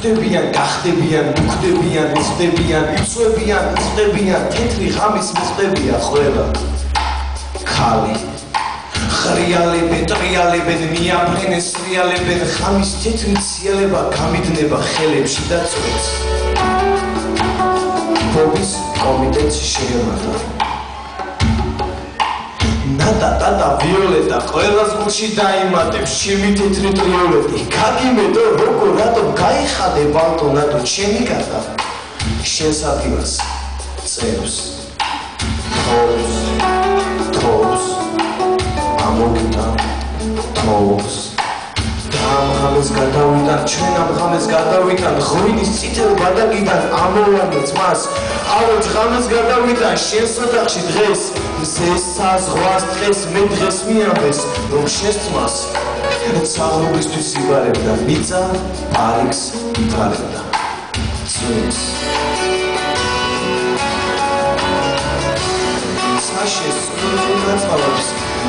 ხვდებიან, გახდებიან, უხდებიან, უხდებიან, იცვებიან, უხდებიან, თეთრი ღამის მოხდებია ყველა. ქალი ხრიალებენ, ტრიალებენ, მიაფრენენ, სრიალებენ, ღამის თეთრი ციელება გამიდნება ხელებში და წვეთს. ბობის კომიტეტს შეემატა. და ვიოლეტა ყველას გულში დაიმატებს ჩემი თეთრი ტრიოლეტი გაგიმედო როგორ რატომ გაიხადე ბალტო ნატო ჩემი გახდა შენს ადგილას წერს თოვს ამოგდა თოვს ამ ღამეს გადავიდან ჩვენ ამ ღამეს გადავიდან ღვინის წითელ ბადაკიდან ამოვანეთ მას ავეთ ღამეს გადავიდან შენს ოთახში დღეს მზესა ზღვას დღეს მე დღეს მიამბეს რომ შენს თმას საღრუბლისთვის იბარებდა მიწა არიქს ითალებდა წვენს საშეს სულაც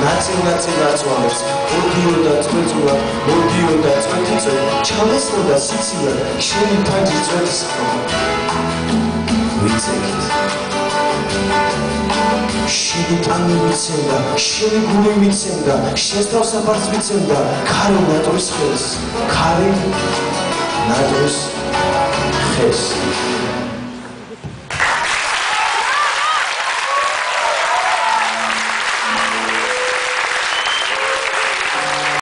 ნაწილ-ნაწილ აწვალებს მოდიოდა წვეთულა მოდიოდა წვეთიწვე ჩამესმოდა სიცილა შენი ფანჯი წვეთის ვიცეკით შენი ტანი მიცემდა შენი გული მიცემდა შენს თავსაფარს მიცემდა ქარი ნატოს ხელს ქარი ნატოს ხელს